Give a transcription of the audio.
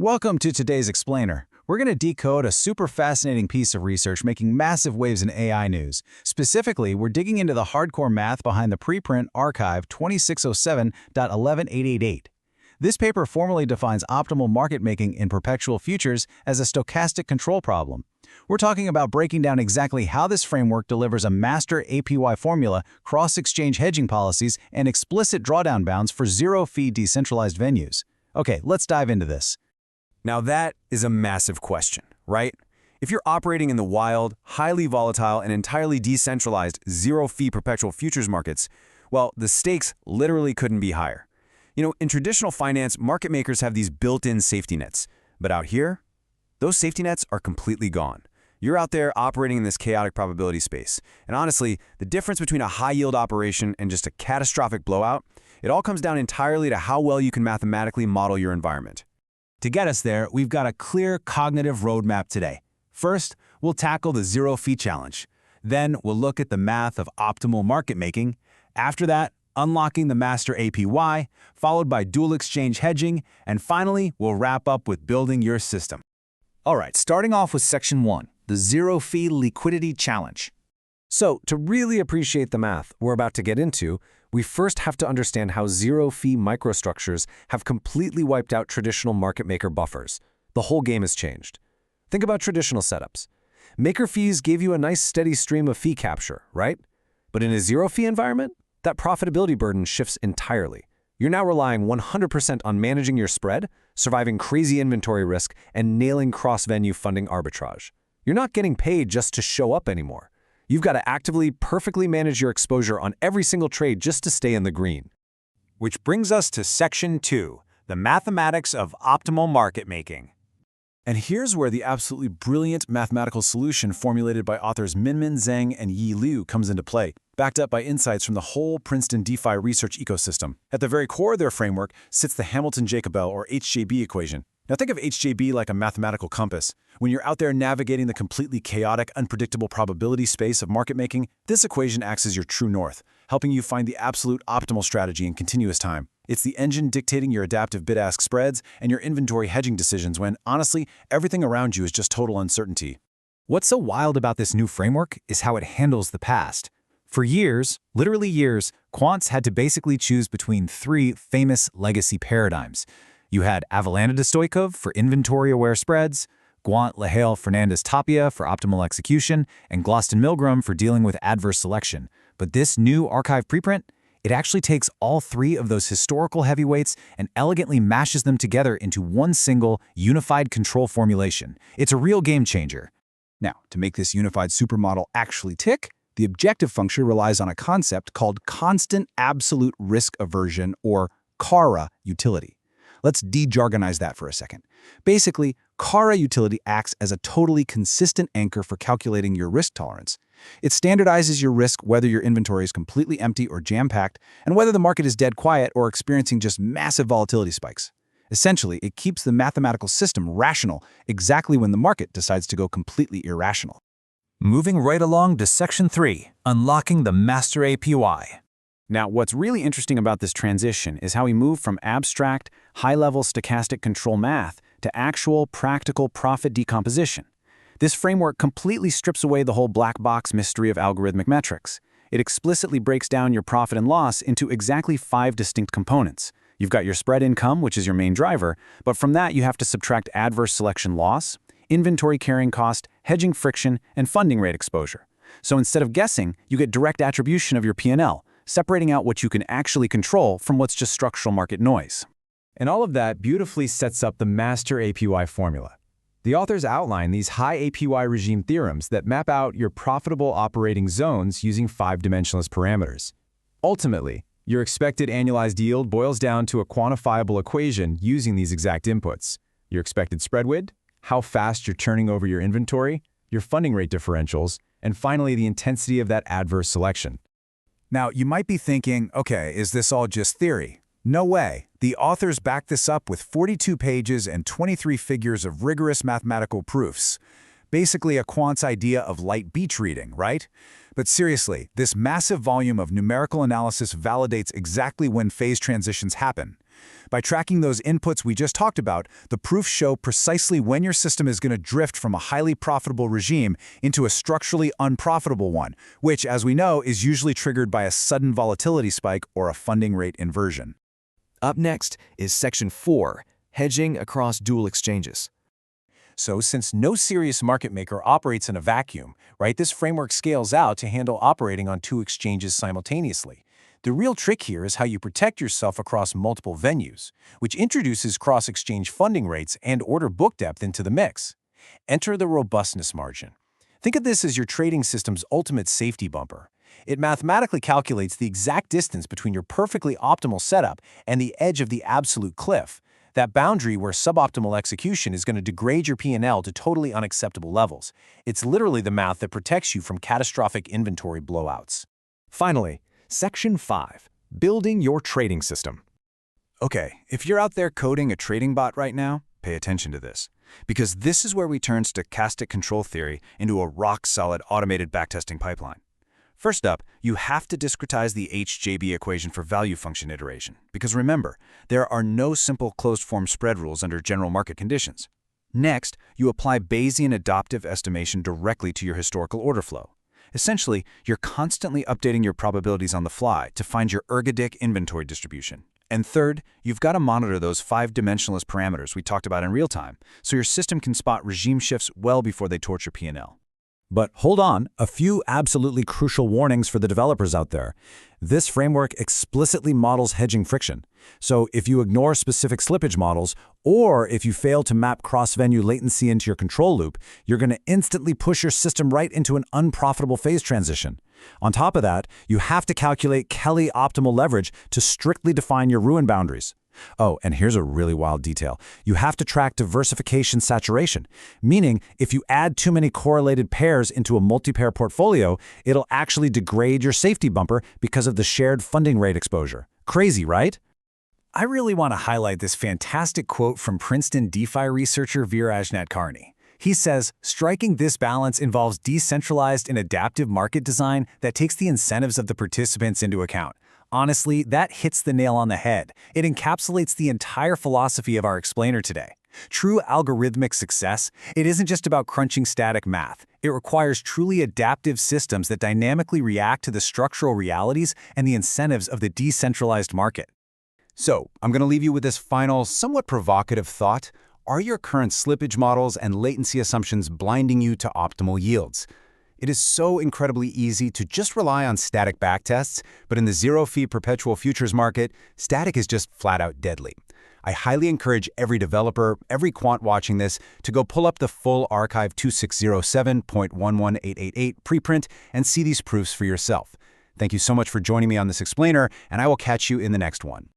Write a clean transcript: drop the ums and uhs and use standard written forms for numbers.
Welcome to today's Explainer. We're going to decode a super fascinating piece of research making massive waves in AI news. Specifically, we're digging into the hardcore math behind the preprint arXiv 2607.11888. This paper formally defines optimal market making in perpetual futures as a stochastic control problem. We're talking about breaking down exactly how this framework delivers a Master APY Formula, cross-exchange hedging policies, and explicit drawdown bounds for zero-fee decentralized venues. Okay, let's dive into this. Now that is a massive question, right? If you're operating in the wild, highly volatile, and entirely decentralized zero-fee perpetual futures markets, well, the stakes literally couldn't be higher. In traditional finance, market makers have these built-in safety nets. But out here, those safety nets are completely gone. You're out there operating in this chaotic probability space. And honestly, the difference between a high-yield operation and just a catastrophic blowout, it all comes down entirely to how well you can mathematically model your environment. To get us there, we've got a clear cognitive roadmap today. First, we'll tackle the zero-fee challenge. Then, we'll look at the math of optimal market making. After that, unlocking the Master APY, followed by dual exchange hedging, and finally, we'll wrap up with building your system. All right, starting off with Section 1, the zero-fee liquidity challenge. So, to really appreciate the math we're about to get into, we first have to understand how zero-fee microstructures have completely wiped out traditional market maker buffers. The whole game has changed. Think about traditional setups. Maker fees gave you a nice steady stream of fee capture, right? But in a zero-fee environment, that profitability burden shifts entirely. You're now relying 100% on managing your spread, surviving crazy inventory risk, and nailing cross-venue funding arbitrage. You're not getting paid just to show up anymore. You've got to actively, perfectly manage your exposure on every single trade just to stay in the green. Which brings us to Section 2, the mathematics of optimal market making. And here's where the absolutely brilliant mathematical solution formulated by authors Minmin Zhang and Yi Liu comes into play, backed up by insights from the whole Princeton DeFi research ecosystem. At the very core of their framework sits the Hamilton-Jacobell, or HJB equation. Now think of HJB like a mathematical compass. When you're out there navigating the completely chaotic, unpredictable probability space of market making, this equation acts as your true north, helping you find the absolute optimal strategy in continuous time. It's the engine dictating your adaptive bid-ask spreads and your inventory hedging decisions when, honestly, everything around you is just total uncertainty. What's so wild about this new framework is how it handles the past. For years, literally years, quants had to basically choose between three famous legacy paradigms. You had Avellaneda Stoikov for inventory-aware spreads, Gwant Lahale Fernandez Tapia for optimal execution, and Gloston Milgram for dealing with adverse selection. But this new arXiv preprint, it actually takes all three of those historical heavyweights and elegantly mashes them together into one single, unified control formulation. It's a real game changer. Now, to make this unified supermodel actually tick, the objective function relies on a concept called constant absolute risk aversion, or CARA utility. Let's de-jargonize that for a second. Basically, CARA utility acts as a totally consistent anchor for calculating your risk tolerance. It standardizes your risk whether your inventory is completely empty or jam-packed, and whether the market is dead quiet or experiencing just massive volatility spikes. Essentially, it keeps the mathematical system rational exactly when the market decides to go completely irrational. Moving right along to Section 3, unlocking the Master APY. Now, what's really interesting about this transition is how we move from abstract, high-level stochastic control math to actual, practical profit decomposition. This framework completely strips away the whole black box mystery of algorithmic metrics. It explicitly breaks down your profit and loss into exactly 5 distinct components. You've got your spread income, which is your main driver, but from that you have to subtract adverse selection loss, inventory carrying cost, hedging friction, and funding rate exposure. So instead of guessing, you get direct attribution of your P&L, separating out what you can actually control from what's just structural market noise. And all of that beautifully sets up the Master APY formula. The authors outline these high APY regime theorems that map out your profitable operating zones using 5-dimensionless parameters. Ultimately, your expected annualized yield boils down to a quantifiable equation using these exact inputs: your expected spread width, how fast you're turning over your inventory, your funding rate differentials, and finally the intensity of that adverse selection. Now, you might be thinking, okay, is this all just theory? No way. The authors back this up with 42 pages and 23 figures of rigorous mathematical proofs. Basically a quant's idea of light beach reading, right? But seriously, this massive volume of numerical analysis validates exactly when phase transitions happen. By tracking those inputs we just talked about, the proofs show precisely when your system is going to drift from a highly profitable regime into a structurally unprofitable one, which, as we know, is usually triggered by a sudden volatility spike or a funding rate inversion. Up next is Section 4, hedging across dual exchanges. So since no serious market maker operates in a vacuum, right, this framework scales out to handle operating on two exchanges simultaneously. The real trick here is how you protect yourself across multiple venues, which introduces cross-exchange funding rates and order book depth into the mix. Enter the robustness margin. Think of this as your trading system's ultimate safety bumper. It mathematically calculates the exact distance between your perfectly optimal setup and the edge of the absolute cliff, that boundary where suboptimal execution is going to degrade your P&L to totally unacceptable levels. It's literally the math that protects you from catastrophic inventory blowouts. Finally, Section 5, building your trading system. Okay, if you're out there coding a trading bot right now, pay attention to this, because this is where we turn stochastic control theory into a rock-solid automated backtesting pipeline. First up, you have to discretize the HJB equation for value function iteration, because remember, there are no simple closed-form spread rules under general market conditions. Next, you apply Bayesian adaptive estimation directly to your historical order flow. Essentially, you're constantly updating your probabilities on the fly to find your ergodic inventory distribution. And third, you've got to monitor those 5-dimensionless parameters we talked about in real time, so your system can spot regime shifts well before they torch your P&L. But hold on, a few absolutely crucial warnings for the developers out there. This framework explicitly models hedging friction. So if you ignore specific slippage models, or if you fail to map cross-venue latency into your control loop, you're going to instantly push your system right into an unprofitable phase transition. On top of that, you have to calculate Kelly optimal leverage to strictly define your ruin boundaries. Oh, and here's a really wild detail. You have to track diversification saturation, meaning if you add too many correlated pairs into a multi-pair portfolio, it'll actually degrade your safety bumper because of the shared funding rate exposure. Crazy, right? I really want to highlight this fantastic quote from Princeton DeFi researcher Viraj Nadkarni. He says, striking this balance involves decentralized and adaptive market design that takes the incentives of the participants into account. Honestly, that hits the nail on the head. It encapsulates the entire philosophy of our explainer today. True algorithmic success, it isn't just about crunching static math. It requires truly adaptive systems that dynamically react to the structural realities and the incentives of the decentralized market. So, I'm going to leave you with this final, somewhat provocative thought. Are your current slippage models and latency assumptions blinding you to optimal yields? It is so incredibly easy to just rely on static backtests, but in the zero-fee perpetual futures market, static is just flat-out deadly. I highly encourage every developer, every quant watching this, to go pull up the full arXiv 2607.11888 preprint and see these proofs for yourself. Thank you so much for joining me on this explainer, and I will catch you in the next one.